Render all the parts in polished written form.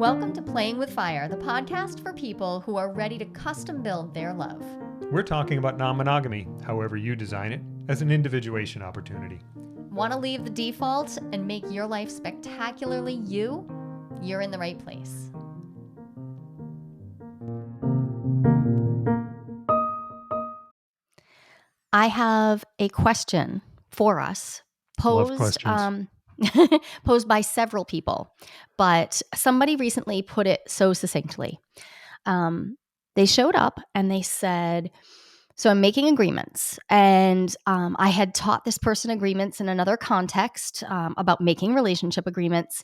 Welcome to Playing with Fire, the podcast for people who are ready to custom build their love. We're talking about non-monogamy, however you design it, as an individuation opportunity. Want to leave the default and make your life spectacularly you? You're in the right place. I have a question for us Love posed questions. posed by several people, but somebody recently put it so succinctly. They showed up and they said, so I'm making agreements, and I had taught this person agreements in another context about making relationship agreements,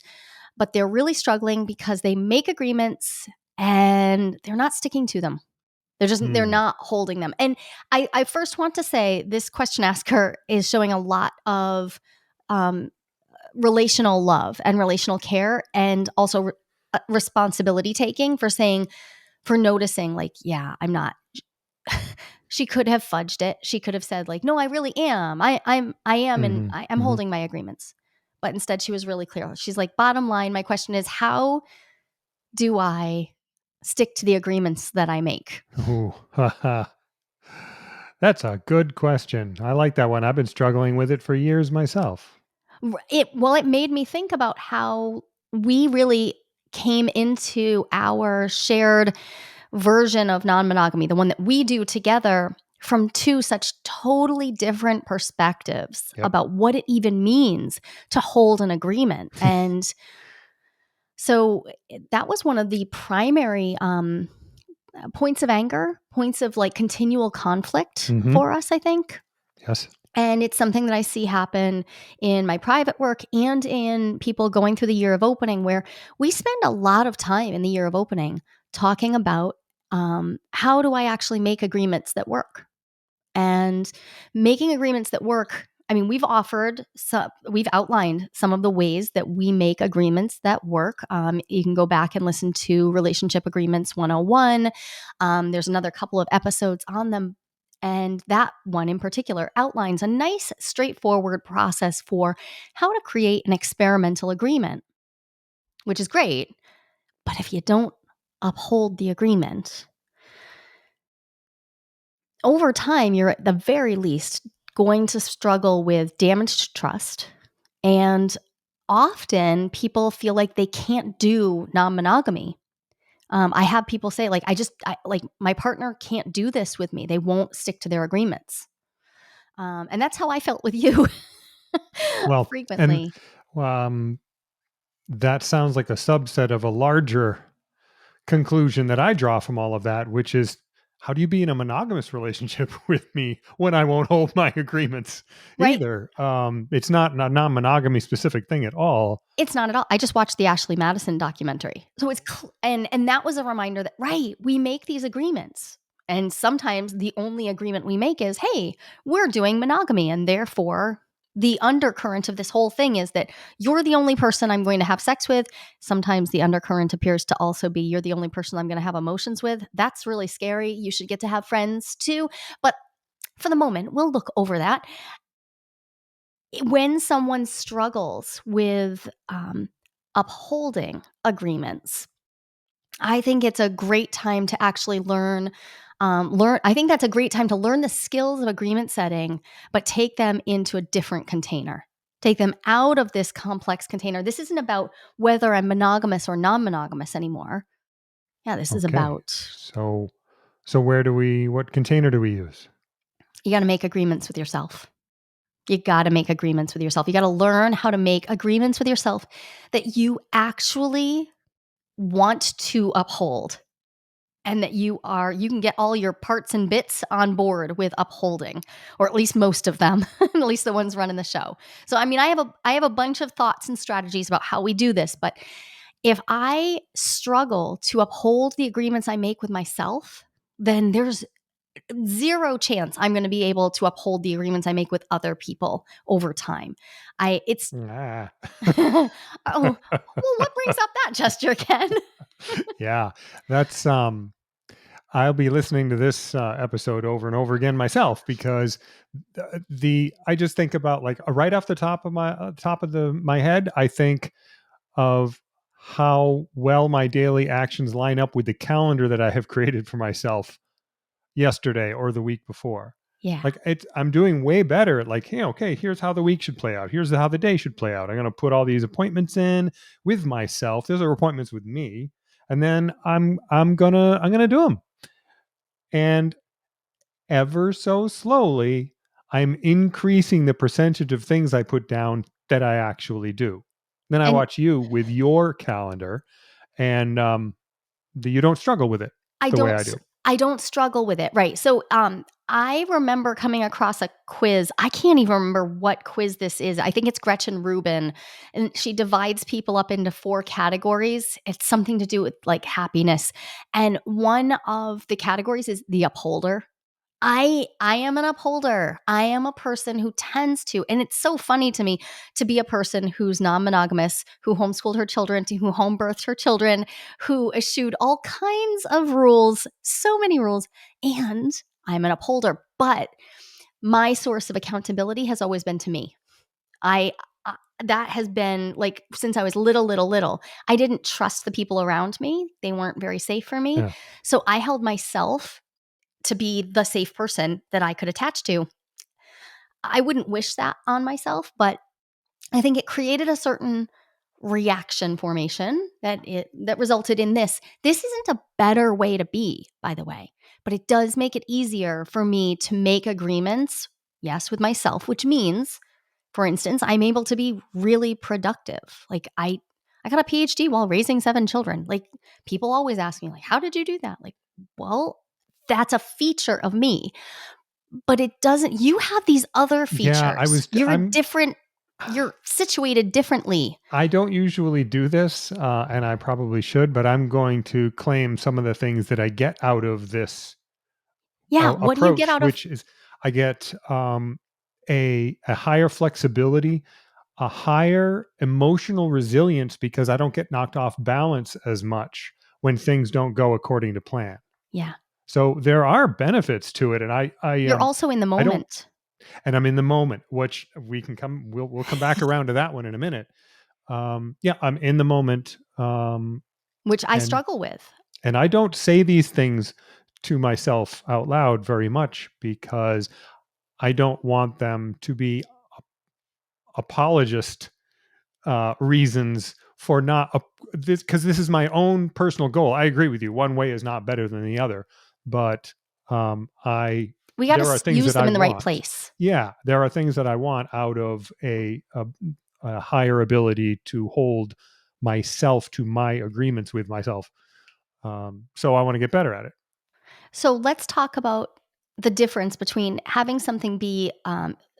but they're really struggling because they make agreements and they're not sticking to them. They're not holding them. And I first want to say this question asker is showing a lot of relational love and relational care, and also responsibility taking for noticing, like, yeah, I'm not. She could have fudged it. She could have said, like, no, I really am. I am, and I'm holding my agreements. But instead, she was really clear. She's like, bottom line, my question is, how do I stick to the agreements that I make? Ooh, that's a good question. I like that one. I've been struggling with it for years myself. It made me think about how we really came into our shared version of non-monogamy, the one that we do together, from two such totally different perspectives Yep. about what it even means to hold an agreement. And so that was one of the primary points of anger, points of like continual conflict for us, I think. Yes. And it's something that I see happen in my private work and in people going through the year of opening, where we spend a lot of time in the year of opening talking about how do I actually make agreements that work? And making agreements that work. I mean, we've outlined some of the ways that we make agreements that work. You can go back and listen to Relationship Agreements 101. There's another couple of episodes on them. And that one in particular outlines a nice, straightforward process for how to create an experimental agreement, which is great. But if you don't uphold the agreement, over time, you're at the very least going to struggle with damaged trust. And often people feel like they can't do non-monogamy. I have people say, like, like my partner can't do this with me. They won't stick to their agreements. And that's how I felt with you Well, and frequently. um, that sounds like a subset of a larger conclusion that I draw from all of that, which is, how do you be in a monogamous relationship with me when I won't hold my agreements Right? either? It's not a non-monogamy specific thing at all. It's not at all. I just watched the Ashley Madison documentary. So it's and that was a reminder that, right, we make these agreements. And sometimes the only agreement we make is, hey, we're doing monogamy, and therefore the undercurrent of this whole thing is that you're the only person I'm going to have sex with. Sometimes the undercurrent appears to also be, you're the only person I'm going to have emotions with. That's really scary. You should get to have friends too. But for the moment, we'll look over that. When someone struggles with upholding agreements, I think it's a great time to actually learn. I think that's a great time to learn the skills of agreement setting, but take them into a different container. Take them out of this complex container. This isn't about whether I'm monogamous or non-monogamous anymore. Yeah, this is Okay. about, So what container do we use? you got to make agreements with yourself. You got to make agreements with yourself. You got to learn how to make agreements with yourself that you actually want to uphold, and that you can get all your parts and bits on board with upholding, or at least most of them, at least the ones running the show. So, I mean, I have a bunch of thoughts and strategies about how we do this, but if I struggle to uphold the agreements I make with myself, then there's zero chance I'm going to be able to uphold the agreements I make with other people over time. It's Ah. oh, well, what brings up that gesture, Ken? Yeah, that's I'll be listening to this episode over and over again myself, because I just think about, like, right off the top of my head, I think of how well my daily actions line up with the calendar that I have created for myself yesterday or the week before. Yeah. Like I'm doing way better at like, hey, okay, here's how the week should play out. Here's how the day should play out. I'm going to put all these appointments in with myself. Those are appointments with me, and then I'm gonna do them. And ever so slowly, I'm increasing the percentage of things I put down that I actually do. Then I And watch you with your calendar, and you don't struggle with it I the way don't I s do. I don't struggle with it, right. So, I remember coming across a quiz. I can't even remember what quiz this is. I think it's Gretchen Rubin, and she divides people up into 4 categories. It's something to do with, like, happiness, and one of the categories is the upholder. I am an upholder. I am a person who tends to, and it's so funny to me to be a person who's non-monogamous, who homeschooled her children, to who home birthed her children, who eschewed all kinds of rules, so many rules, and I'm an upholder. But my source of accountability has always been to me. I that has been like since I was little. I didn't trust the people around me. They weren't very safe for me. Yeah. So I held myself to be the safe person that I could attach to. I wouldn't wish that on myself, but I think it created a certain reaction formation that resulted in this. This isn't a better way to be, by the way, but it does make it easier for me to make agreements, yes, with myself, which means, for instance, I'm able to be really productive. Like I got a PhD while raising 7 children. Like people always ask me like, "How did you do that?" Like, well, that's a feature of me. But it doesn't you have these other Yeah, features. You're situated differently. I don't usually do this, and I probably should, but I'm going to claim some of the things that I get out of this Yeah, what do you get approach, out of which is I get a higher flexibility, a higher emotional resilience because I don't get knocked off balance as much when things don't go according to plan. yeah. So there are benefits to it, and You're also in the I don't, moment, and I'm in the moment, which we'll come back around to that one in a minute. Yeah, I'm in the moment, which I and struggle with. I don't say these things to myself out loud very much because I don't want them to be apologist reasons for not this, because this is my own personal goal. I agree with you. One way is not better than the other, but I We gotta there are things use that them I in the right want. place. Yeah, there are things that I want out of a higher ability to hold myself to my agreements with myself. So I want to get better at it. So let's talk about the difference between having something be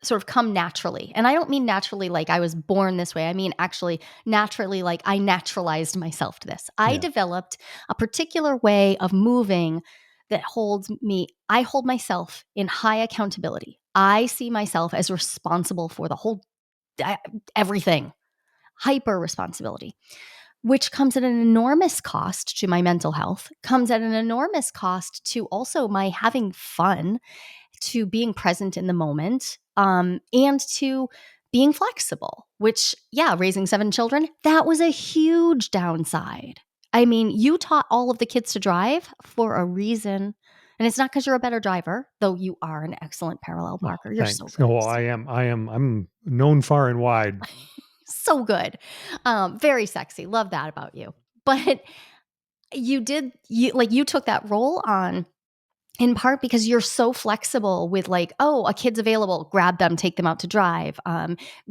sort of come naturally. And I don't mean naturally like I was born this way. I mean actually naturally like I naturalized myself to this. I Yeah. developed a particular way of moving that holds me, I hold myself in high accountability. I see myself as responsible for the whole, uh, everything, hyper responsibility, which comes at an enormous cost to my mental health, comes at an enormous cost to also my having fun, to being present in the moment, and to being flexible, which, yeah, raising 7 children, that was a huge downside. I mean, you taught all of the kids to drive for a reason. And it's not because you're a better driver, though you are an excellent parallel Oh, parker. You're so thanks. good. Oh, well, I'm known far and wide. So good. Very sexy. Love that about you. But you took that role on in part because you're so flexible with like, oh, a kid's available, grab them, take them out to drive,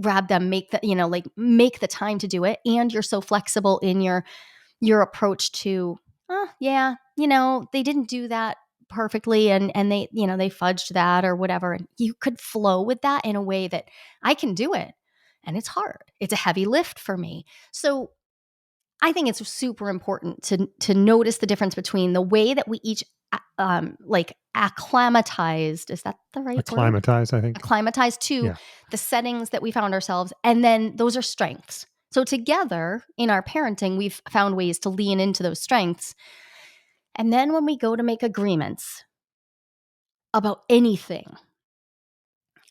grab them, make the, like make the time to do it. And you're so flexible in your approach to, oh yeah, they didn't do that perfectly and they, they fudged that or whatever. And you could flow with that in a way that I can do it. And it's hard. It's a heavy lift for me. So I think it's super important to notice the difference between the way that we each like acclimatized, is that the right word? Acclimatize, I think. Acclimatized to Yeah. the settings that we found ourselves, and then those are strengths. So together in our parenting, we've found ways to lean into those strengths. And then when we go to make agreements about anything,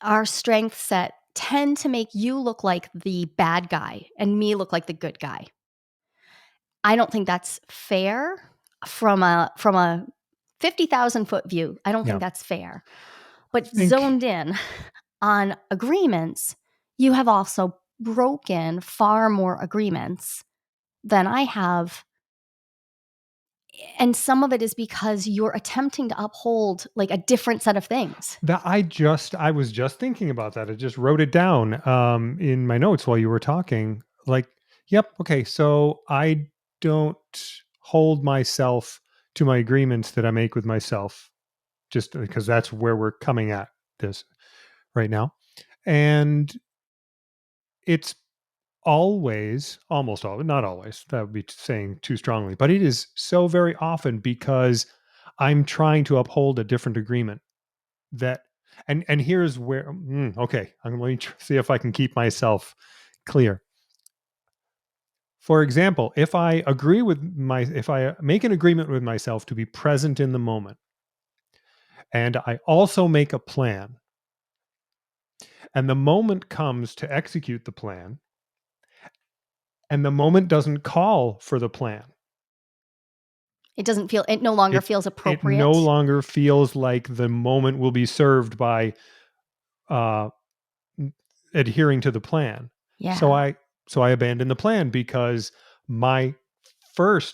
our strength set tend to make you look like the bad guy and me look like the good guy. I don't think that's fair from a 50,000-foot view. I don't think Yeah. that's fair. I But think zoned in on agreements, you have also broken far more agreements than I have. And some of it is because you're attempting to uphold like a different set of things. that I was just thinking about that. I just wrote it down in my notes while you were talking. Like, yep, okay, so I don't hold myself to my agreements that I make with myself, just because that's where we're coming at this right now. And it's always, almost always, not always, that would be saying too strongly, but it is so very often because I'm trying to uphold a different agreement that, and here's where, okay, I'm going to see if I can keep myself clear. For example, if I make an agreement with myself to be present in the moment, and I also make a plan, and the moment comes to execute the plan, and the moment doesn't call for the plan, It no longer it feels it no appropriate. longer feels like the moment will be served by uh, adhering to the plan. So Yeah. I abandon the plan because my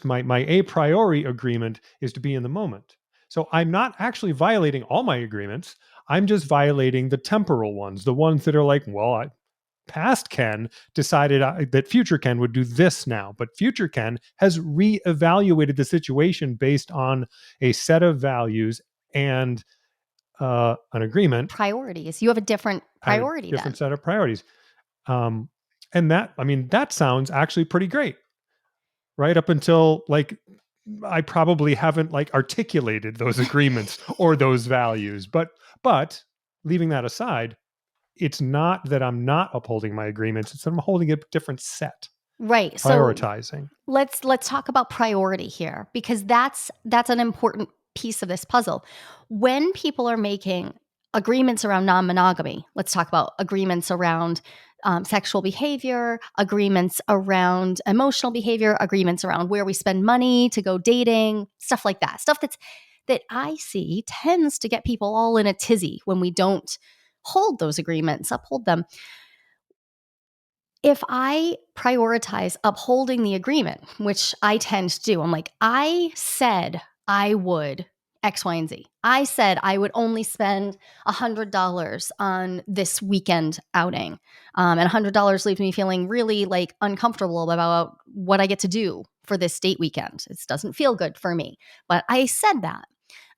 my a priori agreement is to be in the moment. So I'm not actually violating all my agreements. I'm just violating the temporal ones, the ones that are like, well, past Ken decided that future Ken would do this now, but future Ken has reevaluated the situation based on a set of values and an agreement Priorities. You have a different and a priority different then. set of priorities. Um, and that, I mean, that sounds actually pretty great, right? Up until like, I probably haven't like articulated those agreements or those values, but leaving that aside, it's not that I'm not upholding my agreements; it's that I'm holding a different set, Right. So prioritizing. let's talk about priority here because that's an important piece of this puzzle. When people are making agreements around non-monogamy, let's talk about agreements around sexual behavior, agreements around emotional behavior, agreements around where we spend money to go dating, stuff like that. Stuff that I see tends to get people all in a tizzy when we don't hold those agreements, uphold them. If I prioritize upholding the agreement, which I tend to do, I'm like, I said I would X, Y, and Z. I said I would only spend $100 on this weekend outing. And $100 leaves me feeling really like uncomfortable about what I get to do for this date weekend. It doesn't feel good for me. But I said that.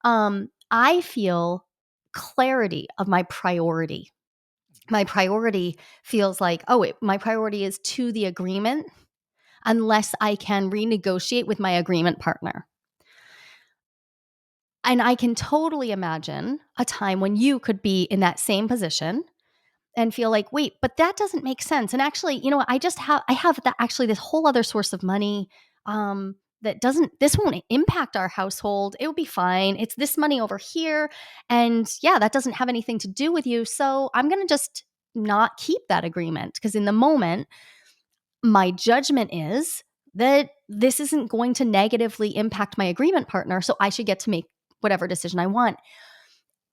I feel clarity of my priority. My priority feels like, oh, my priority is to the agreement unless I can renegotiate with my agreement partner. And I can totally imagine a time when you could be in that same position and feel like, wait, but that doesn't make sense. And actually, you know what? I have that actually this whole other source of money that doesn't, this won't impact our household. It will be fine. It's this money over here. And yeah, that doesn't have anything to do with you. So I'm going to just not keep that agreement because in the moment, my judgment is that this isn't going to negatively impact my agreement partner. So I should get to make whatever decision I want.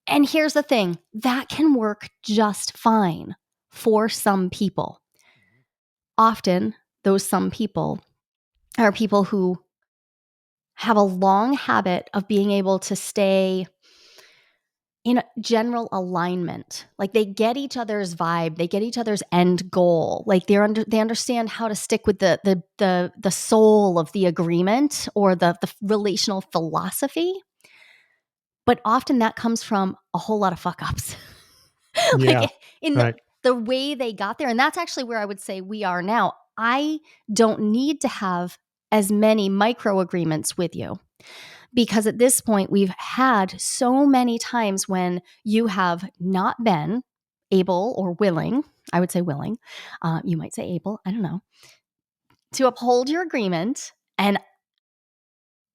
And here's the thing that can work just fine for some people. Often, those some people are people who have a long habit of being able to stay in general alignment. Like they get each other's vibe, they get each other's end goal. Like they understand how to stick with the soul of the agreement or the relational philosophy. But often that comes from a whole lot of fuck ups. Yeah, Like in right. the way they got there. And that's actually where I would say we are now. I don't need to have as many micro agreements with you because at this point, we've had so many times when you have not been able or willing, I would say willing, you might say able, I don't know, to uphold your agreement. And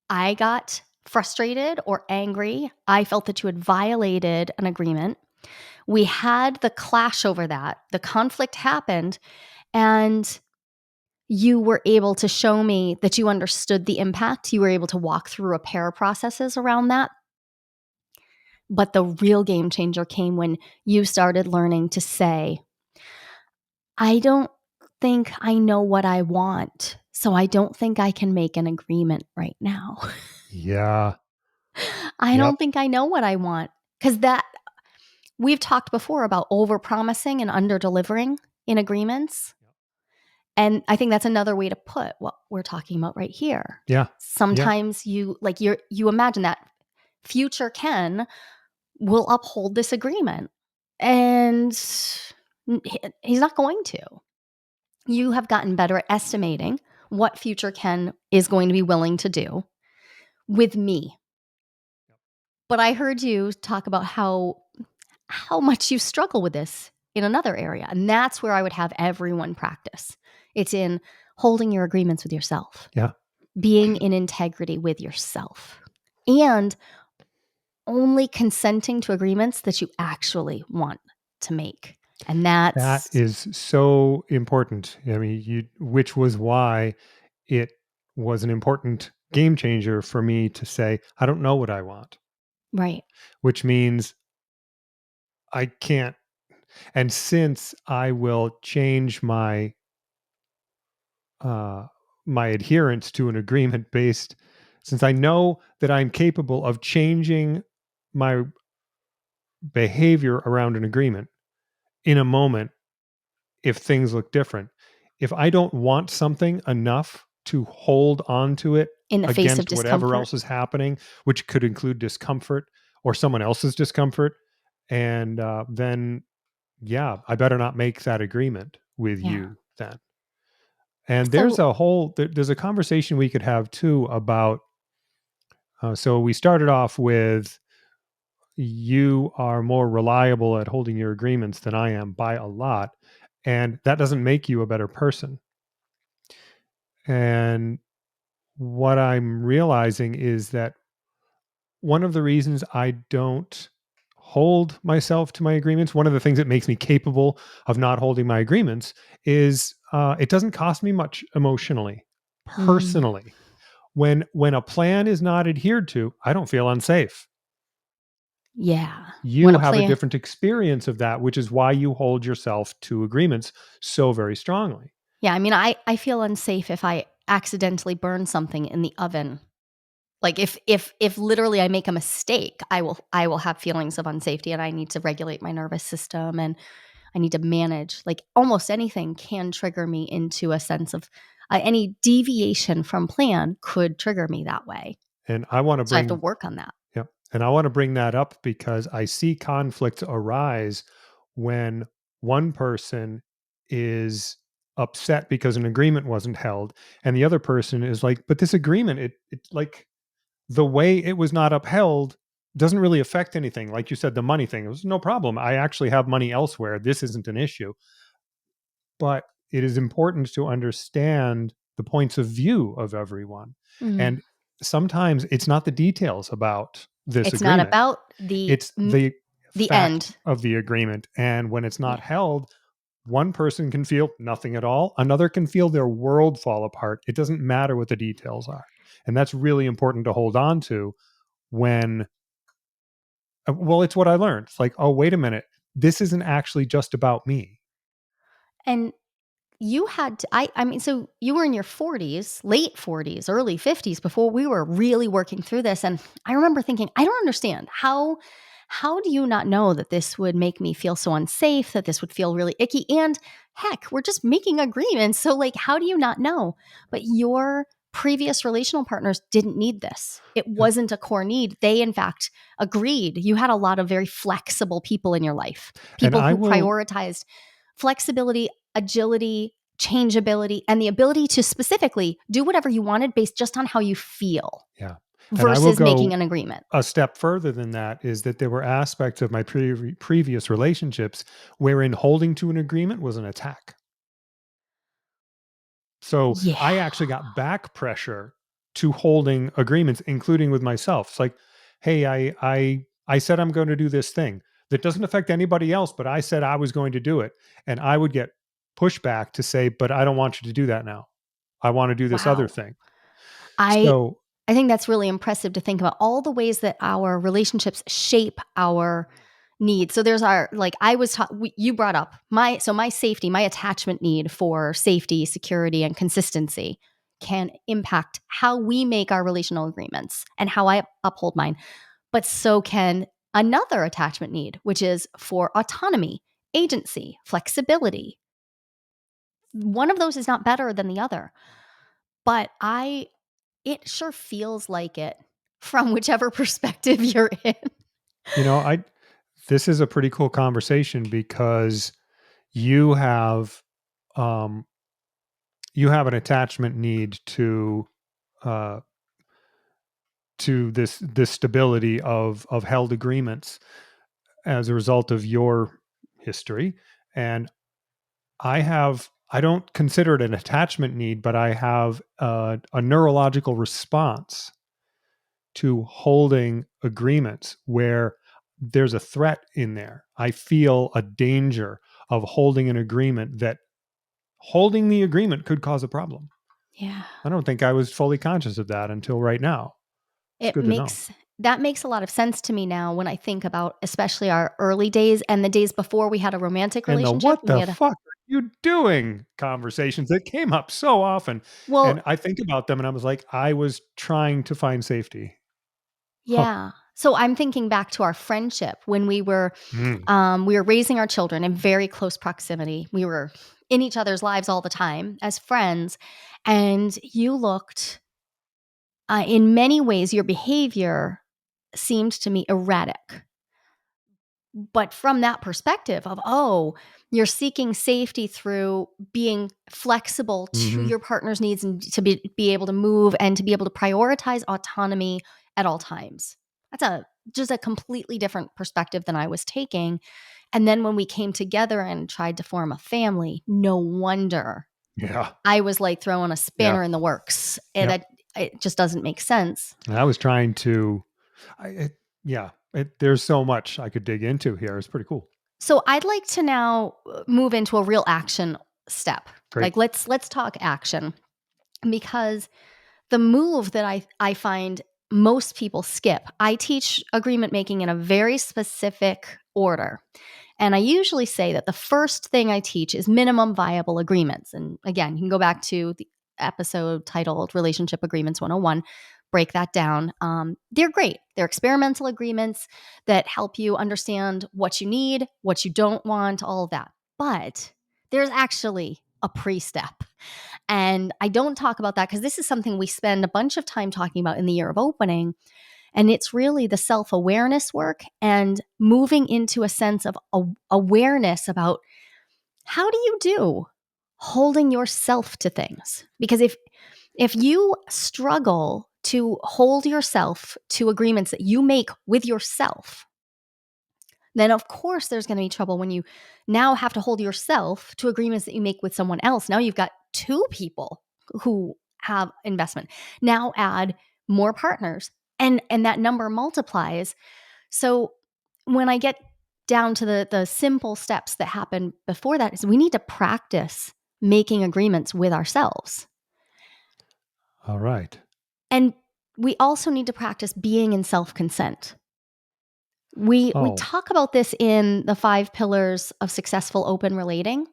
I got frustrated or angry. I felt that you had violated an agreement. We had the clash over that. The conflict happened. And you were able to show me that you understood the impact. You were able to walk through repair processes around that. But the real game changer came when you started learning to say, I don't think I know what I want. So I don't think I can make an agreement right now. Yeah. I Yep. don't think I know what I want. Because that we've talked before about overpromising and under-delivering in agreements. And I think that's another way to put what we're talking about right here. Yeah. Yeah. Sometimes you imagine that future Ken will uphold this agreement. And he's not going to. You have gotten better at estimating what future Ken is going to be willing to do with me. But I heard you talk about how much you struggle with this in another area, and that's where I would have everyone practice. It's in holding your agreements with yourself, Yeah. being in integrity with yourself, and only consenting to agreements that you actually want to make. And That that's is so important. I mean, which was why it was an important game changer for me to say, I don't know what I want, right. which means I can't. And since I will change uh, my adherence to an agreement based, since I know that I'm capable of changing my behavior around an agreement in a moment if things look different. If I don't want something enough to hold on to it In the face of against whatever discomfort. else is happening, which could include discomfort or someone else's discomfort, and then yeah, I better not make that agreement with Yeah. you then. And So, there's a conversation we could have too about. So we started off with you are more reliable at holding your agreements than I am by a lot, and that doesn't make you a better person. And what I'm realizing is that one of the reasons I don't hold myself to my agreements, one of the things that makes me capable of not holding my agreements is it doesn't cost me much emotionally, mm, personally. When a plan is not adhered to, I don't feel unsafe. yeah. When You a have a plan different experience of that, which is why you hold yourself to agreements so very strongly. Yeah, I mean, I feel unsafe if I accidentally burn something in the oven. Like if literally I make a mistake, I will have feelings of unsafety and I need to regulate my nervous system and I need to manage. Like almost anything can trigger me into a sense of any deviation from plan could trigger me that way. And I want to So I have to bring work on that. Yep. And I want to bring that up because I see conflicts arise when one person is upset because an agreement wasn't held and the other person is like, but this agreement, it like the way it was not upheld doesn't really affect anything. Like you said, the money thing, it was no problem. I actually have money elsewhere. This isn't an issue. But it is important to understand the points of view of everyone. Mm. And sometimes it's not the details about this It's not agreement, about it's the the fact end. of the agreement. And when it's not Yeah. held, one person can feel nothing at all, another can feel their world fall apart. It doesn't matter what the details are. And that's really important to hold on to when, well, it's what I learned. It's like, oh, wait a minute. This isn't actually just about me. And you had to I mean, so you were in your 40s, late 40s, early 50s before we were really working through this, and I remember thinking, "I don't understand. How do you not know that this would make me feel so unsafe, that this would feel really icky, and heck, we're just making agreements, so, like, how do you not know?" But your previous relational partners didn't need this. It Yep. wasn't a core need. They, in fact, agreed. You had a lot of very flexible people in your life, And people I who will prioritized flexibility, agility, changeability, and the ability to specifically do whatever you wanted based just on how you feel Yeah. And I will versus making go an agreement. a step further than that is that there were aspects of my previous relationships wherein holding to an agreement was an attack. So Yeah. I actually got back pressure to holding agreements, including with myself. It's like, hey, I said I'm going to do this thing that doesn't affect anybody else, but I said I was going to do it. And I would get pushback to say, but I don't want you to do that now. I want to do this other Wow. thing. I So, I think that's really impressive to think about all the ways that our relationships shape our needs. So there's our like I was taught you brought up my safety, my attachment need for safety, security and consistency can impact how we make our relational agreements and how I uphold mine. But so can another attachment need, which is for autonomy, agency, flexibility. One of those is not better than the other. But I it sure feels like it from whichever perspective you're in. I this is a pretty cool conversation because you have um you have an attachment need uh to this stability of held agreements as a result of your history, and I don't consider it an attachment need, but I have a neurological response to holding agreements where there's a threat in there. I feel a danger of holding an agreement that holding the agreement could cause a problem. Yeah. I don't think I was fully conscious of that until right now. It's It good to know. makes that makes a lot of sense to me now when I think about especially our early days and the days before we had a romantic And the relationship "What and we the had a fuck are you doing?" conversations that came up so often, well, and I think about them and I was like, I was trying to find safety. Huh. yeah. So I'm thinking back to our friendship when Mm. we were raising our children in very close proximity. We were in each other's lives all the time as friends, and you looked in many ways, your behavior seemed to me erratic. But from that perspective of, oh, you're seeking safety through being flexible to Mhm. your partner's needs and to be able to move and to be able to prioritize autonomy at all times. That's a just a completely different perspective than I was taking. And then when we came together and tried to form a family, no wonder Yeah. I was like throwing a Yeah. spanner in the works. And Yep. that it just doesn't make sense. And I was trying to yeah, there's so much I could dig into here. It's pretty cool. So I'd like to now move into a real action step. Great. Like let's talk action because the move that I find most people skip. I teach agreement making in a very specific order. And I usually say that the first thing I teach is minimum viable agreements. And again, you can go back to the episode titled Relationship Agreements 101, break that down. They're great. They're experimental agreements that help you understand what you need, what you don't want, all of that. But there's actually a pre step. And I don't talk about that because this is something we spend a bunch of time talking about in the year of opening. And it's really the self awareness work and moving into a sense of awareness about how do you do holding yourself to things? Because if you struggle to hold yourself to agreements that you make with yourself, then of course there's going to be trouble when you now have to hold yourself to agreements that you make with someone else. Now you've got two people who have investment. Now add more partners and that number multiplies. So when I get down to the simple steps that happen before that is we need to practice making agreements with ourselves. All right. And we also need to practice being in self-consent. We Oh, talk about this in the 5 pillars of successful open relating.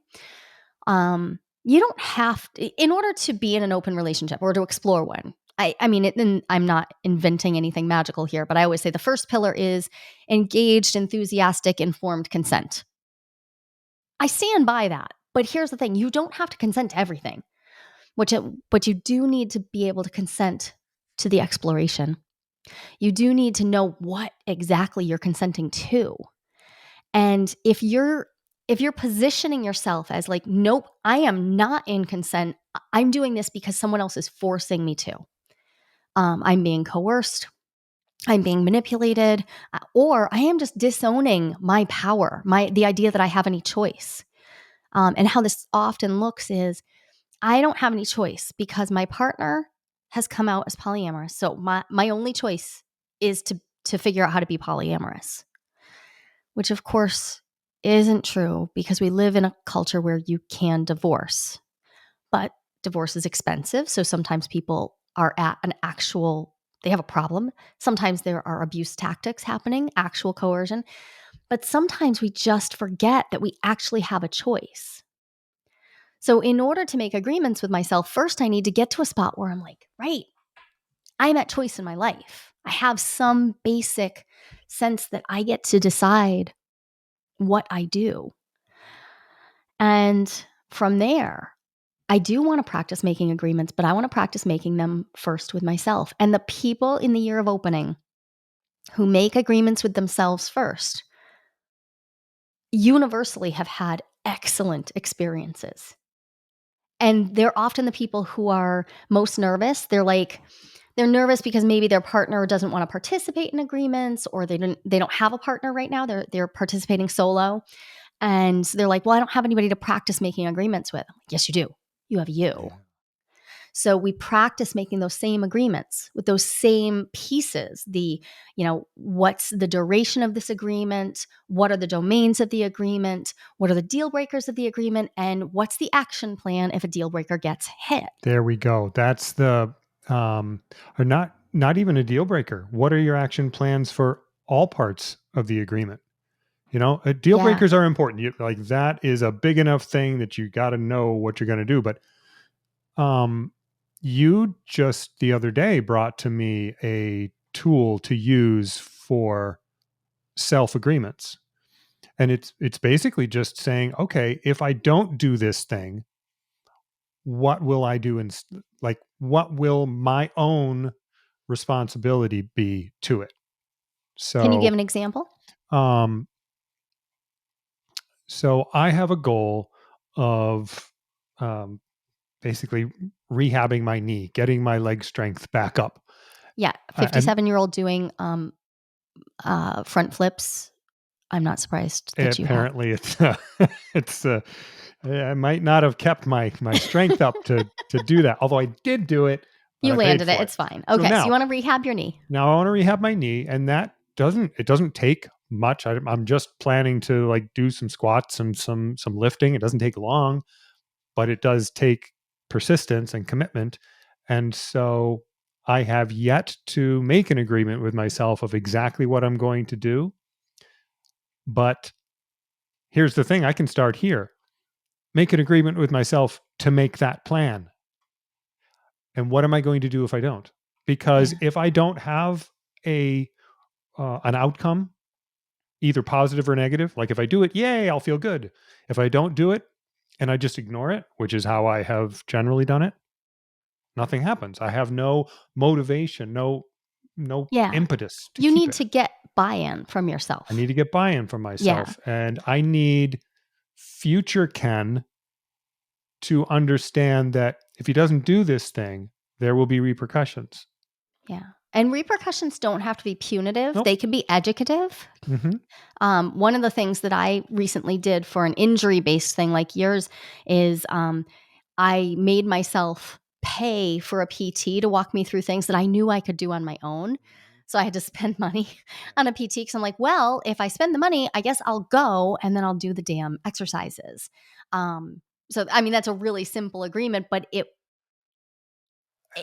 You don't have to, in order to be in an open relationship or to explore one. I mean, and I'm not inventing anything magical here, but I always say the first pillar is engaged, enthusiastic, informed consent. I stand by that. But here's the thing, you don't have to consent to everything. But you do need to be able to consent to the exploration. You do need to know what exactly you're consenting to. And if you're positioning yourself as like, nope, I am not in consent. I'm doing this because someone else is forcing me to. I'm being coerced. I'm being manipulated, or I am just disowning my power, the idea that I have any choice. And how this often looks is I don't have any choice because my partner has come out as polyamorous. So my only choice is to figure out how to be polyamorous, which of course isn't true because we live in a culture where you can divorce. But divorce is expensive. So sometimes people are at an actual, they have a problem. Sometimes there are abuse tactics happening, actual coercion. But sometimes we just forget that we actually have a choice. So, in order to make agreements with myself, first I need to get to a spot where I'm like, right, I'm at choice in my life. I have some basic sense that I get to decide what I do. And from there, I do want to practice making agreements, but I want to practice making them first with myself. And the people in the year of opening who make agreements with themselves first universally have had excellent experiences. And they're often the people who are most nervous. They're nervous because maybe their partner doesn't want to participate in agreements, or they don't have a partner right now. They're participating solo. And they're like, well, I don't have anybody to practice making agreements with. I'm like, yes, you do. You have you. Yeah. So we practice making those same agreements with those same pieces. What's the duration of this agreement? What are the domains of the agreement? What are the deal breakers of the agreement? And what's the action plan if a deal breaker gets hit? There we go. That's the or not even a deal breaker. What are your action plans for all parts of the agreement? Deal Yeah. breakers are important. Like that is a big enough thing that you got to know what you're going to do. But um, you just the other day brought to me a tool to use for self agreements, and it's basically just saying, okay, if I don't do this thing, what will I do? And like, what will my own responsibility be to it? Can you So, give an example? um, so I have a goal of um, basically rehabbing my knee, getting my leg strength back up. Yeah. And 57-year-old doing front flips. I'm not surprised that you have. apparently it's it's I might not have kept my strength up to do that. Although I did do it, but You I paid landed it. for it. It's fine. So Okay. So you now want to rehab your knee. now I want to rehab my knee, and that doesn't take much. I'm just planning to like do some squats and some lifting. It doesn't take long, but it does take persistence and commitment. And so I have yet to make an agreement with myself of exactly what I'm going to do. But here's the thing: I can start here, make an agreement with myself to make that plan. And what am I going to do if I don't? Because Yeah. if I don't have a an outcome, either positive or negative, like if I do it, yay, I'll feel good. If I don't do it and I just ignore it, which is how I have generally done it, nothing happens. I have no motivation, no Yeah. impetus to You keep need it. to get buy-in from I yourself. need to get buy-in from Yeah. myself, and I need future Ken to understand that if he doesn't do this thing, there will be repercussions. Yeah. And repercussions don't have to be punitive. Nope. They can be educative. Hmm. One of the things that I recently did for an injury based thing like yours is I made myself pay for a PT to walk me through things that I knew I could do on my own. So I had to spend money on a PT because I'm like, well, if I spend the money, I guess I'll go and then I'll do the damn exercises. Um, so I mean, that's a really simple agreement, but it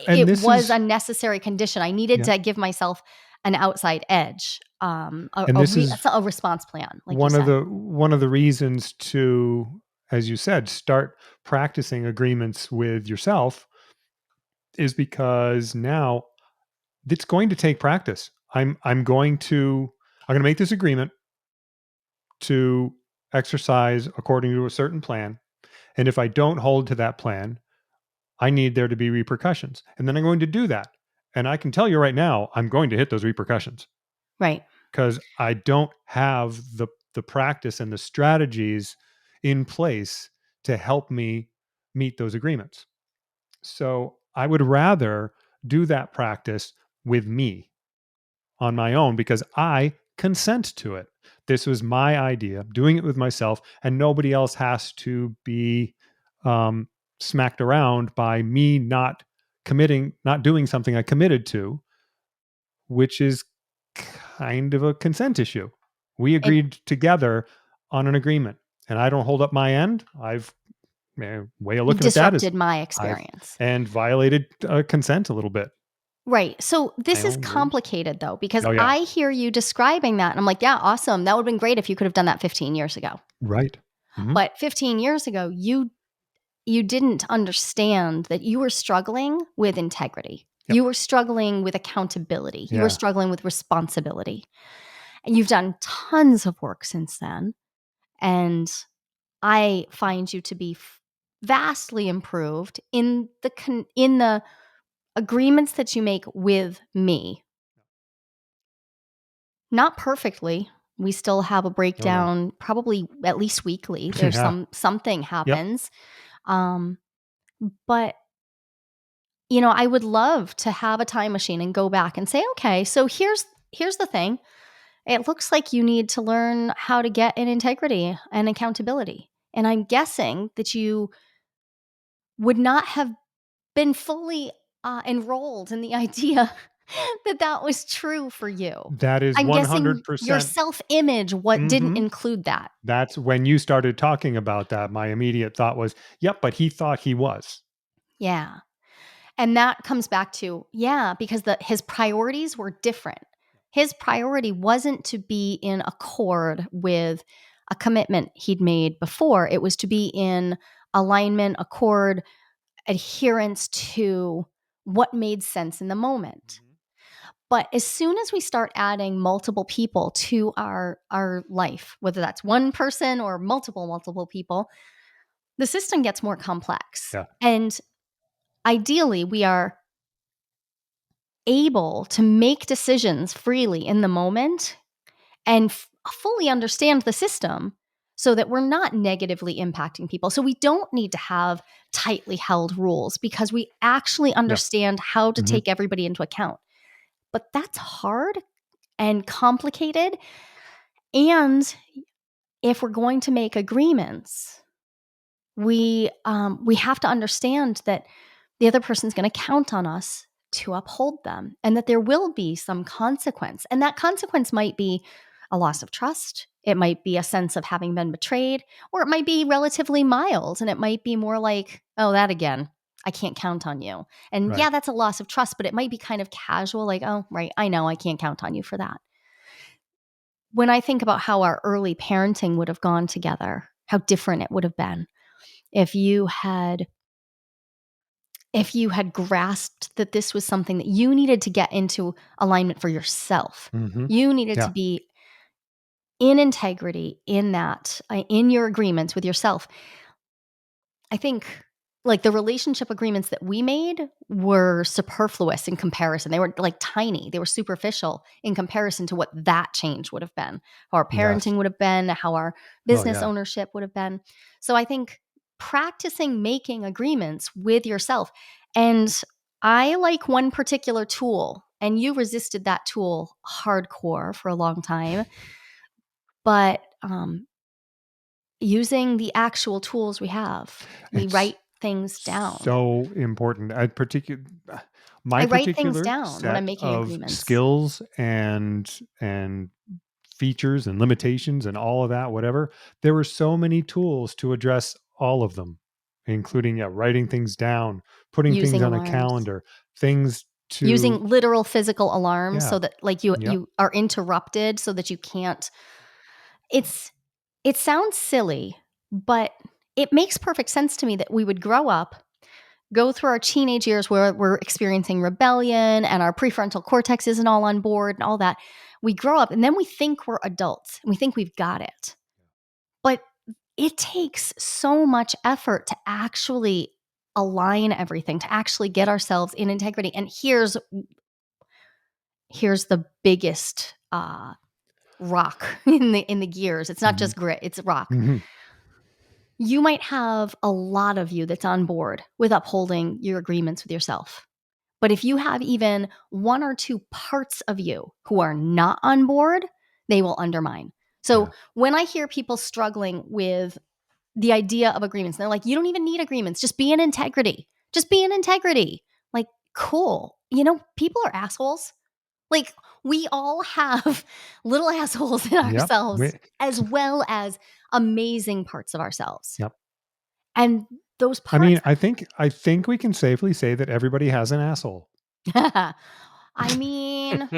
And it this was is a necessary condition. I needed yeah, to give myself an outside edge, and this is a response plan, like you one of said. the reasons to, as you said, start practicing agreements with yourself is because now it's going to take practice. I'm going to make this agreement to exercise according to a certain plan, and if I don't hold to that plan, I need there to be repercussions. And then I'm going to do that. And I can tell you right now, I'm going to hit those repercussions Right. because I don't have the practice and the strategies in place to help me meet those agreements. So I would rather do that practice with me on my own because I consent to it. This was my idea, doing it with myself, and nobody else has to be um, smacked around by me not doing something I committed to, which is kind of a consent issue. We And agreed together on an agreement, and I don't hold up my end. I've way of You looking at that is disrupted my I've experience. and violated, consent a little bit. Right. So My this is own words. complicated though, because Oh, yeah. I hear you describing that and I'm like, yeah, awesome. That would have been great if you could have done that 15 years ago. Right. Mhm. But 15 years ago, you didn't understand that you were struggling with integrity. Yep. You were struggling with accountability. You were Yeah. struggling with responsibility. And you've done tons of work since then. And I find you to be vastly improved in the agreements that you make with me. Not perfectly. We still have a Oh, no. breakdown probably at least weekly. There's Yeah. something Yep. happens. Um, but I would love to have a time machine and go back and say, "Okay, so here's the thing. It looks like you need to learn how to get in integrity and accountability." And I'm guessing that you would not have been fully enrolled in the idea that that was true for you. That is I'm guessing your 100%. self image what didn't Mhm. include that. That's when you started talking about that, my immediate thought was, "Yep, but he thought he was." Yeah. And that comes back to, yeah, because his priorities were different. His priority wasn't to be in accord with a commitment he'd made before. It was to be in alignment, accord, adherence to what made sense in the moment. Mhm. But as soon as we start adding multiple people to our life, whether that's one person or multiple people, the system gets more complex. Yeah. And ideally, we are able to make decisions freely in the moment and fully understand the system so that we're not negatively impacting people. So we don't need to have tightly held rules because we actually Yeah. understand how to Mhm. take everybody into account. But that's hard and complicated. And if we're going to make agreements, we have to understand that the other person's going to count on us to uphold them and that there will be some consequence. And that consequence might be a loss of trust. It might be a sense of having been betrayed, or it might be relatively mild and it might be more like, oh, that again. I can't count on you. And Right. yeah, that's a loss of trust, but it might be kind of casual, like, oh, right, I know I can't count on you for that. When I think about how our early parenting would have gone together, how different it would have been if you had grasped that this was something that you needed to get into alignment for yourself. Mhm. You needed to Yeah. be in integrity in that, in your agreements with yourself. I think like the relationship agreements that we made were superfluous in comparison. They were like tiny, they were superficial in comparison to what that change would have been, how our Yes. parenting would have been, how our Oh, business yeah. ownership would have been. So I think practicing making agreements with yourself. And I like one particular tool, and you resisted that tool hardcore for a long time, but using the actual tools we have. We It's write things down. so important. My I write things particular down when I'm set making of agreements skills and features and limitations and all of that, whatever, there were so many tools to address all of them, including, yeah, writing things down, putting things using on a alarms, calendar, things to using literal physical alarms yeah. so that like you Yep. you are interrupted so that you can't. It's it sounds silly, but it makes perfect sense to me that we would grow up, go through our teenage years where we're experiencing rebellion and our prefrontal cortex isn't all on board and all that. We grow up and then we think we're adults and we think we've got it. But it takes so much effort to actually align everything, to actually get ourselves in integrity. And here's the biggest rock in the gears. It's not Mhm. just grit, it's rock. Mhm. You might have a lot of you that's on board with upholding your agreements with yourself. But if you have even one or two parts of you who are not on board, they will undermine. So Yeah. when I hear people struggling with the idea of agreements, they're like, you don't even need agreements. Just be in integrity. Just be in integrity. Like, cool. People are assholes. Like, we all have little assholes in Yep. ourselves as well as amazing parts of ourselves. Yep. And those I mean, parts I think we can safely say that everybody has an asshole. I mean,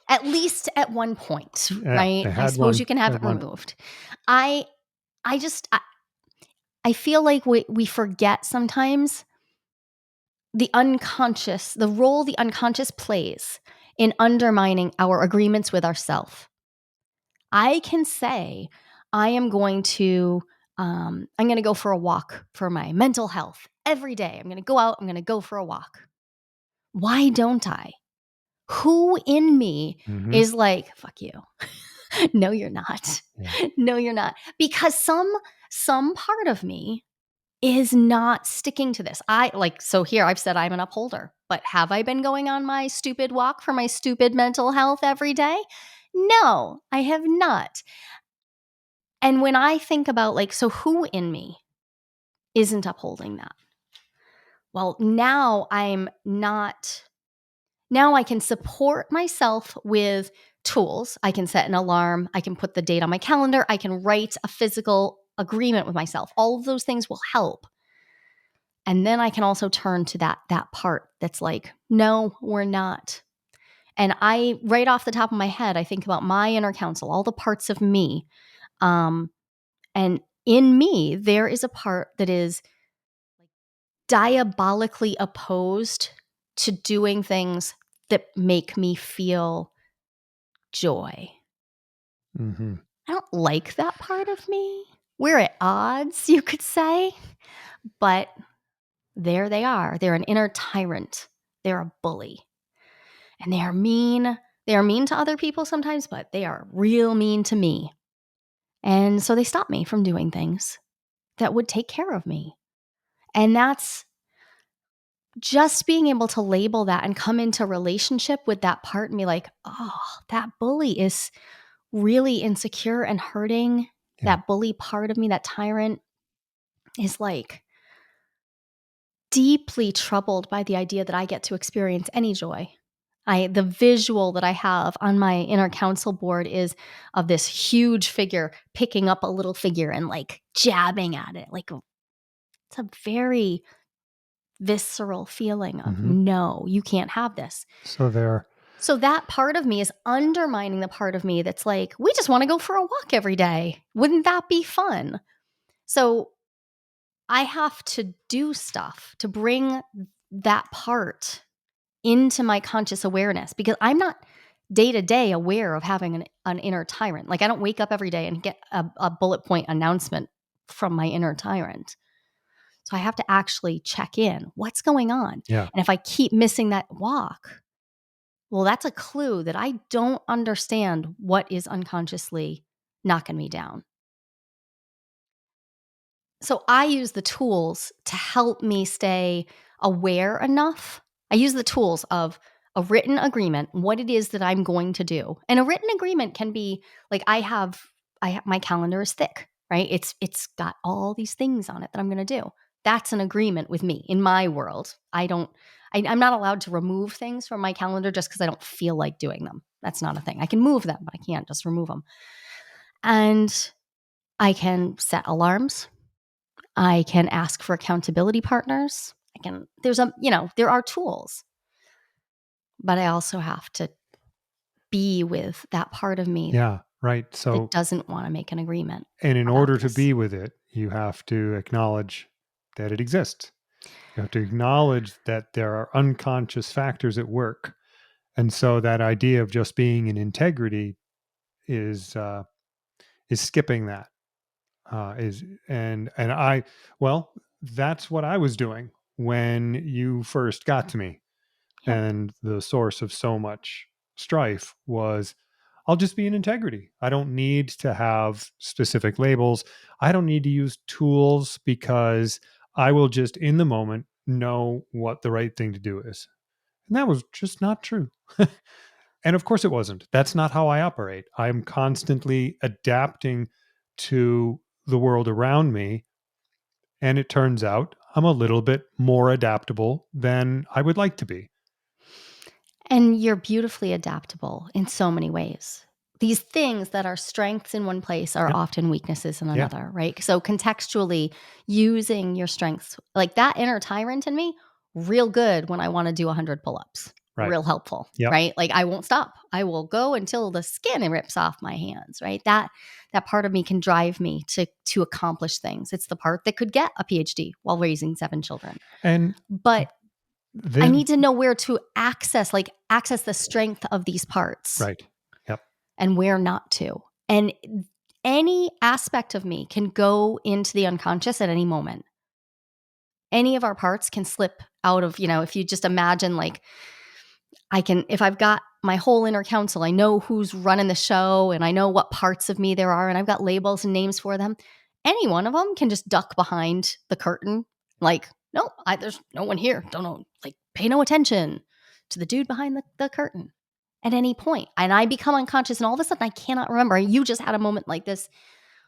at least at one point, Yeah, right? they I had suppose you one can have at it one. removed. I I just I feel like we forget sometimes the role the unconscious plays in undermining our agreements with ourself. I can say, I am going to, I'm going to go for a walk for my mental health every day. I'm going to go out. I'm going to go for a walk. Why don't I? Who in me Mhm. is like, fuck you? No, you're not. Yeah. No, you're not. Because some part of me is not sticking to this. I like so here I've said I'm an upholder, but have I been going on my stupid walk for my stupid mental health every day? No, I have not. And when I think about like, so who in me isn't upholding that? Well, now I'm not, now I can support myself with tools. I can set an alarm. I can put the date on my calendar. I can write a physical agreement with myself. All of those things will help. And then I can also turn to that part that's like, no, we're not. And I right off the top of my head, I think about my inner counsel, all the parts of me. Um, and in me, there is a part that is diabolically opposed to doing things that make me feel joy. Mhm. I don't like that part of me. We're at odds, you could say, but there they are. They're an inner tyrant. They're a bully. And they are mean. They are mean to other people sometimes, but they are real mean to me. And so they stop me from doing things that would take care of me. And that's just being able to label that and come into relationship with that part and be like, oh, that bully is really insecure and hurting. Yeah. That bully part of me, that tyrant, is like deeply troubled by the idea that I get to experience any joy. The visual that I have on my inner council board is of this huge figure picking up a little figure and like jabbing at it. Like it's a very visceral feeling of Mhm. no, you can't have this. So there. So that part of me is undermining the part of me that's like, we just want to go for a walk every day. Wouldn't that be fun? So I have to do stuff to bring that part into my conscious awareness because I'm not day to day aware of having an inner tyrant. Like I don't wake up every day and get a bullet point announcement from my inner tyrant. So I have to actually check in. What's going on? Yeah. And if I keep missing that walk, well, that's a clue that I don't understand what is unconsciously knocking me down. So I use the tools to help me stay aware enough. I use the tools of a written agreement, what it is that I'm going to do. And a written agreement can be like my calendar is thick, right? It's got all these things on it that I'm going to do. That's an agreement with me in my world. I'm not allowed to remove things from my calendar just because I don't feel like doing them. That's not a thing. I can move them, but I can't just remove them. And I can set alarms. I can ask for accountability partners. There are tools, but I also have to be with that part of me Yeah. Right. that So, doesn't want to make an agreement and in about order to this. be with it, you have to acknowledge that it exists. You have to acknowledge that there are unconscious factors at work. And so that idea of just being in integrity is skipping that. Is and I well, that's what I was doing when you first got to me. Yep. And the source of so much strife was I'll just be in integrity. I don't need to have specific labels. I don't need to use tools because I will just in the moment know what the right thing to do is. And that was just not true. And of course it wasn't. That's not how I operate. I'm constantly adapting to the world around me. And it turns out I'm a little bit more adaptable than I would like to be. And you're beautifully adaptable in so many ways. these things that are strengths in one place are Yep. often weaknesses in Yeah. another, right? So contextually using your strengths, like that inner tyrant in me, real good when I want to do 100 pull-ups. Right. Real helpful, Yep. right? Like I won't stop. I will go until the skin rips off my hands, right? That part of me can drive me to accomplish things. It's the part that could get a PhD while raising 7 children. And But I then need to know where to access the strength of these parts right. Yep. and where not to. And any aspect of me can go into the unconscious at any moment. Any of our parts can slip out of, if you just imagine like if I've got my whole inner council, I know who's running the show and I know what parts of me there are and I've got labels and names for them. Any one of them can just duck behind the curtain. Like, no, there's no one here. Don't know, like pay no attention to the dude behind the curtain at any point. And I become unconscious and all of a sudden I cannot remember. You just had a moment like this.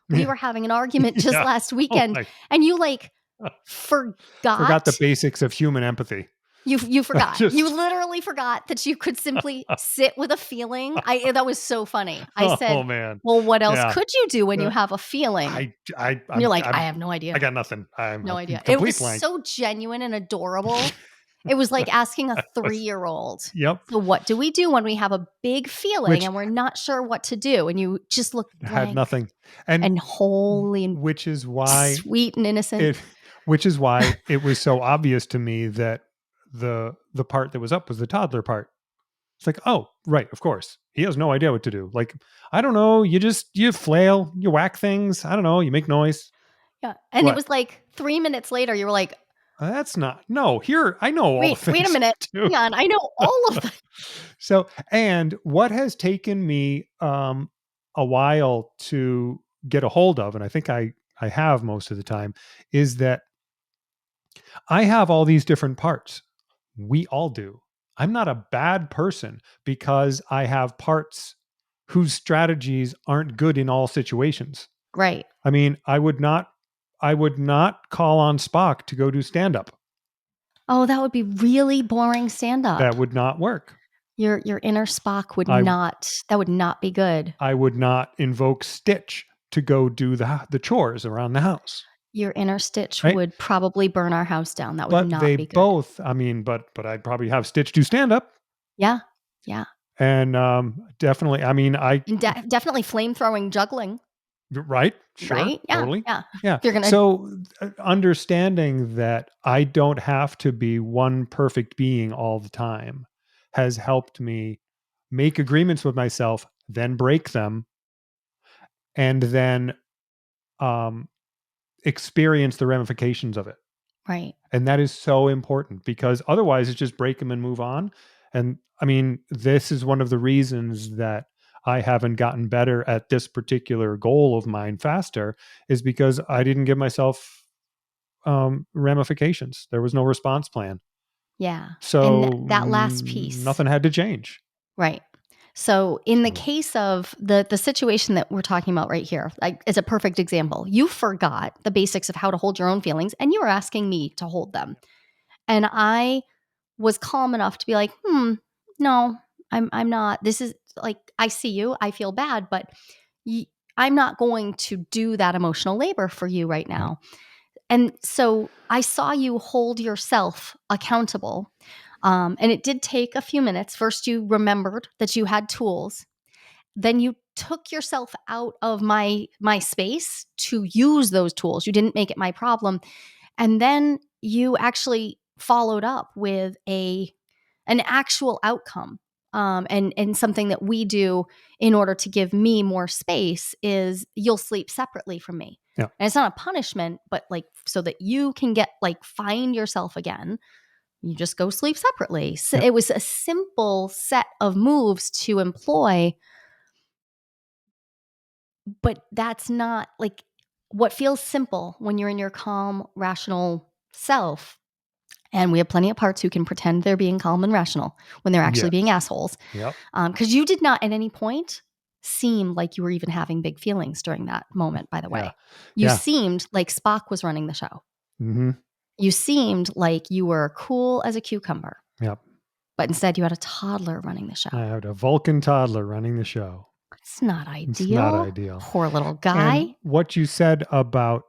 We were having an argument just Yeah. last Oh weekend my. and you like Forgot the forgot. basics of human empathy. You forgot. You Just literally forgot that you could simply sit with a feeling. That was so funny. I oh said, man. "Well, what else Yeah. could you do when you Uh, have a feeling?" And you're like, "I I'm have no I idea. got nothing. I'm No a idea." It was complete blank. so genuine and adorable. It was like asking a Was- 3-year-old. Yep. So what do we do when we have a big feeling Which and we're not sure what to do? And you just look had blank nothing. And and holy and which is why sweet and innocent. it it was so obvious to me that the part that was up was the toddler part. It's like, oh, right, of course. He has no idea what to do. Like, I don't know, you flail, you whack things, I don't know, you make noise. Yeah. And it What? was like 3 minutes later, you were like, That's not no, here, I know all the wait a things minute. to do. Hang on. I know all of the So, and what has taken me a while to get a hold of, and I think I have most of the time, is that I have all these different parts. We all do. I'm not a bad person because I have parts whose strategies aren't good in all situations. right. I mean, I would not call on Spock to go do stand up. Oh, that would be really boring stand up. That would not work. Your inner Spock I would not be good. I would not invoke Stitch to go do the chores around the house, Your inner Stitch right? would probably burn our house down. That would But not they be good. both, I mean, but I'd probably have Stitch do stand up, Yeah. Yeah. and definitely, I mean, I And definitely flame-throwing juggling, right, sure, right? Yeah. totally, Yeah. yeah. If you're gonna So understanding that I don't have to be one perfect being all the time has helped me make agreements with myself, then break them, and then um, experience the ramifications of it. right. And that is so important because otherwise it's just break them and move on. And I mean, this is one of the reasons that I haven't gotten better at this particular goal of mine faster is because I didn't give myself ramifications. There was no response plan. Yeah. And So that last piece. nothing had to change. Right. So in the So, case of the situation that we're talking about right here, like is a perfect example. You forgot the basics of how to hold your own feelings and you were asking me to hold them. And I was calm enough to be like, no, I'm not. This is like I see you, I feel bad, but y- I'm not going to do that emotional labor for you right yeah. now. And so I saw you hold yourself accountable. And it did take a few minutes. First, you remembered that you had tools. Then you took yourself out of my space to use those tools. You didn't make it my problem. And then you actually followed up with an actual outcome. And something that we do in order to give me more space is you'll sleep separately from me. Yeah. And it's not a punishment, but like so that you can get like find yourself again, you just go sleep separately. So Yeah. it was a simple set of moves to employ, but that's not like what feels simple when you're in your calm, rational self. And we have plenty of parts who can pretend they're being calm and rational when they're actually being Yes. assholes. Yep. Because you did not at any point seem like you were even having big feelings during that moment, by the Yeah. way. You Yeah. seemed like Spock was running the show. Hmm. You seemed like you were cool as a cucumber, Yep. but instead you had a toddler running the I show. had a Vulcan toddler running the show. It's not It's not ideal. ideal. Poor little And guy. what you said about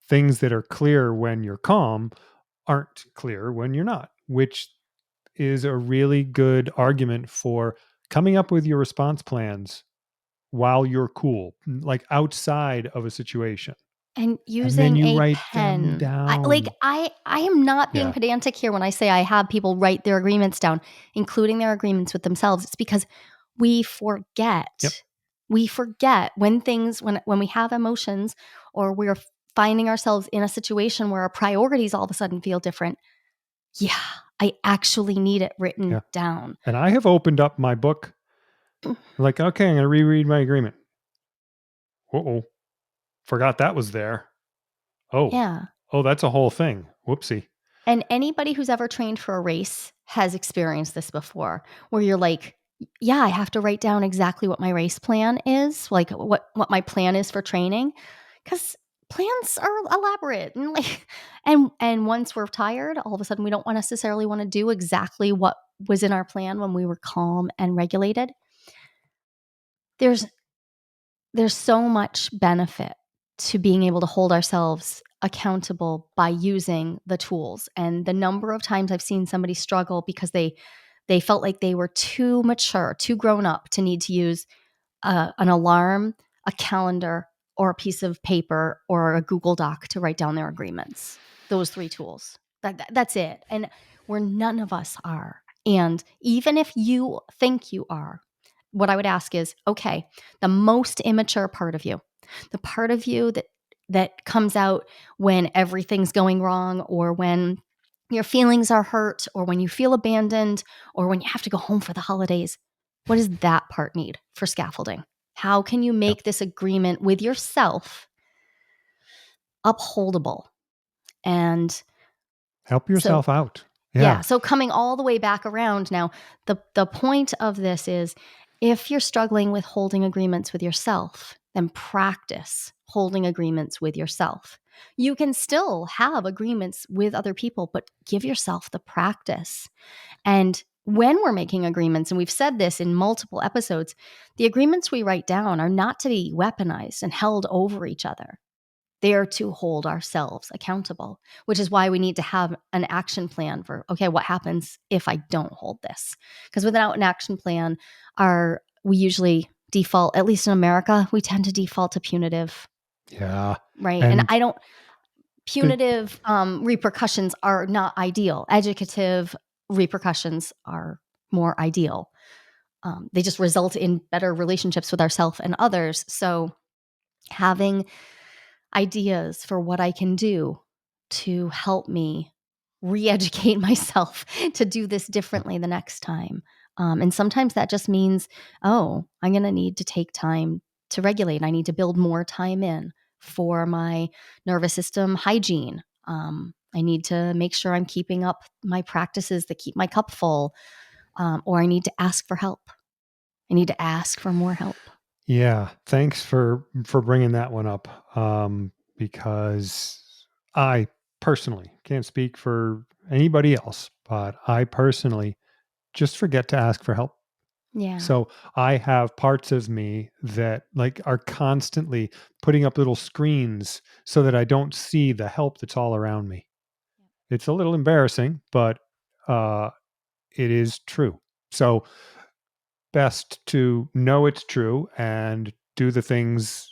things that are clear when you're calm aren't clear when you're not, which is a really good argument for coming up with your response plans while you're cool, like outside of a situation. And And then using you a write them pen. down. I am not being Yeah. pedantic here when I say I have people write their agreements down, including their agreements with themselves. It's because we Yep. forget. We forget when we have emotions or we're finding ourselves in a situation where our priorities all of a sudden feel different. Yeah, I actually need it written Yeah. down. And I have opened up my book, like, okay, I'm going to reread my agreement. Uh-oh. Forgot that was there. Oh. Yeah. Oh, that's a whole thing. Whoopsie. And anybody who's ever trained for a race has experienced this before, where you're like, yeah, I have to write down exactly what my race plan is, like what my plan is for training, because plans are elaborate and like, and once we're tired, all of a sudden we don't necessarily want to do exactly what was in our plan when we were calm and regulated. There's there's so much benefit to being able to hold ourselves accountable by using the tools. And the number of times I've seen somebody struggle because they felt like they were too mature, too grown up to need to use an alarm, a calendar, or a piece of paper or a Google Doc to write down their agreements. Those three tools. That's it. And where none of us are. And even if you think you are, what I would ask is, okay, the most immature part of you, the part of you that comes out when everything's going wrong or when your feelings are hurt or when you feel abandoned or when you have to go home for the holidays. What does that part need for scaffolding? How can you Yeah. make this agreement with yourself upholdable? And Help so, yourself out. yeah, Yeah. so coming all the way back around now, the point of this is if you're struggling with holding agreements with yourself, then practice holding agreements with yourself. You can still have agreements with other people, but give yourself the practice. And when we're making agreements, and we've said this in multiple episodes, the agreements we write down are not to be weaponized and held over each other. They are to hold ourselves accountable, which is why we need to have an action plan for, okay, what happens if I don't hold this? Because without an action plan, we usually default, at least in America, we tend to default to punitive, Yeah. right? And And I don't, the punitive repercussions are not ideal. Educative repercussions are more ideal. They just result in better relationships with ourselves and others. So having ideas for what I can do to help me re-educate myself to do this differently the next time. And sometimes that just means, oh, I'm going to need to take time to regulate. I need to build more time in for my nervous system hygiene. I need to make sure I'm keeping up my practices that keep my cup full, or I need to ask for help. I need to ask for more help. Yeah, thanks for bringing that one up, because I personally can't speak for anybody else, but I personally just forget to ask for help. Yeah. So I have parts of me that like are constantly putting up little screens so that I don't see the help that's all around me. It's a little embarrassing, but uh, it is true. So best to know it's true and do the things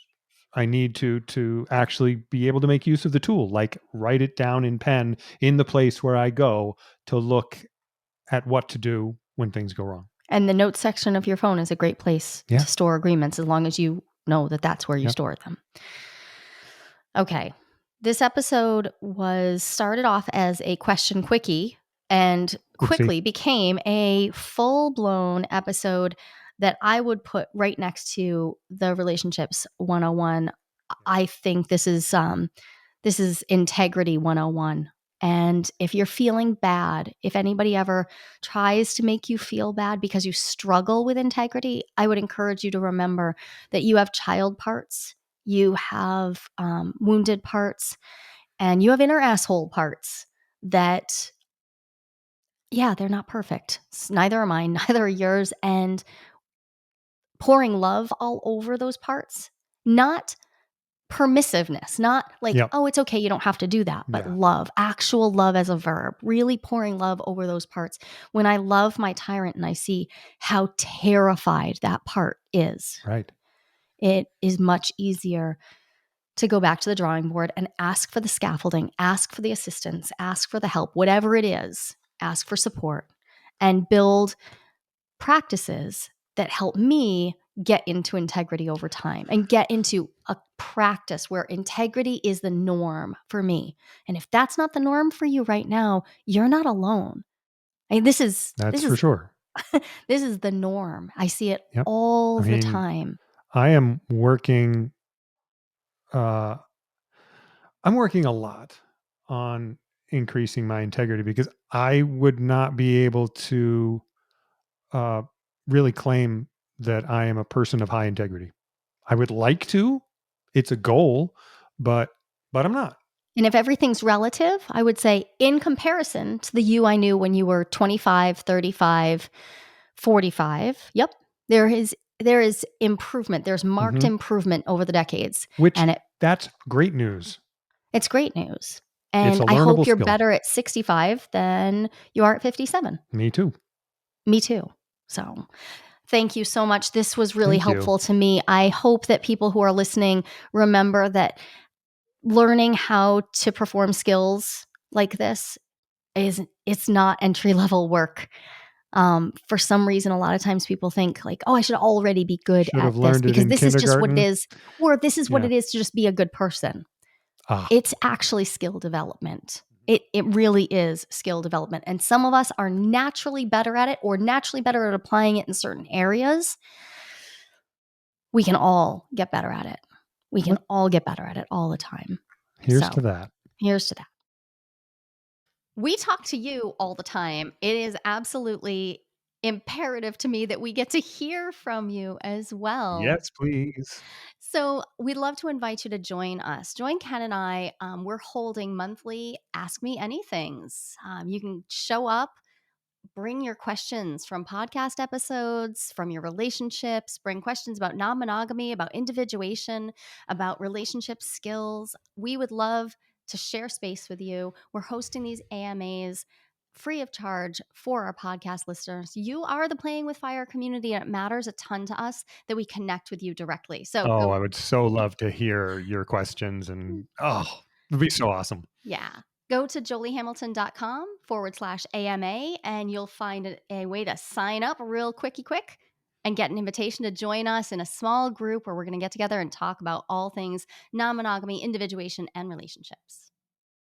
I need to actually be able to make use of the tool, like write it down in pen in the place where I go to look at what to do when things go wrong. And the notes section of your phone is a great place Yeah. to store agreements as long as you know that that's where you Yep. store them. Okay. This episode was started off as a question quickie and Oopsie. quickly became a full blown episode that I would put right next to the relationships 101. I think this is integrity 101. And if you're feeling bad, if anybody ever tries to make you feel bad because you struggle with integrity, I would encourage you to remember that you have child parts, you have wounded parts, and you have inner asshole parts that, yeah, they're not perfect. Neither are mine, neither are yours. And pouring love all over those parts, not permissiveness, not like, Yep. oh, it's okay, you don't have to do that, but Yeah. love, actual love as a verb, really pouring love over those parts. When I love my tyrant and I see how terrified that part is, Right. it is much easier to go back to the drawing board and ask for the scaffolding, ask for the assistance, ask for the help, whatever it is, ask for support, and build practices that help me get into integrity over time and get into a practice where integrity is the norm for me. And if that's not the norm for you right now, you're not alone. I mean, this is That's this for is sure. this is the norm. I see it Yep. all I the mean, time. I am working uh I'm working a lot on increasing my integrity because I would not be able to uh really claim that I am a person of high integrity. I would like to. It's a goal, but I'm not. And if everything's relative, I would say in comparison to the you I knew when you were 25, 35, 45, yep, there is improvement. There's marked Mhm. improvement over the decades, Which and that's great news. it's great news. It's And a I learnable hope you're skill. better at 65 than you are at 57. Me too. Me too. So, thank you so much. This was really Thank you. helpful to me. I hope that people who are listening remember that learning how to perform skills like this is it's not entry level work. For some reason, a lot of times people think like, "Oh, I should already be good Should at have this learned it because in this is just what it kindergarten. is, or this is what Yeah. it is to just be a good person." Ah. It's actually skill development. It really is skill development, and some of us are naturally better at it or naturally better at applying it in certain areas. We can all get better at it. We can Well, all get better at it all the time. here's So, to that. here's to that. We talk to you all the time. It is absolutely imperative to me that we get to hear from you as well. Yes, please. So, we'd love to invite you to join us. Join Ken and I. We're holding monthly Ask Me Anythings. You can show up, bring your questions from podcast episodes, from your relationships, bring questions about non monogamy, about individuation, about relationship skills. We would love to share space with you. We're hosting these AMAs free of charge for our podcast listeners. You are the Playing with Fire community, and it matters a ton to us that we connect with you directly. So Oh, go, I would so love to hear your questions and it'd be so awesome. yeah. Go to joliehamilton.com/AMA and you'll find a way to sign up real quick and get an invitation to join us in a small group where we're going to get together and talk about all things non monogamy, individuation, and relationships.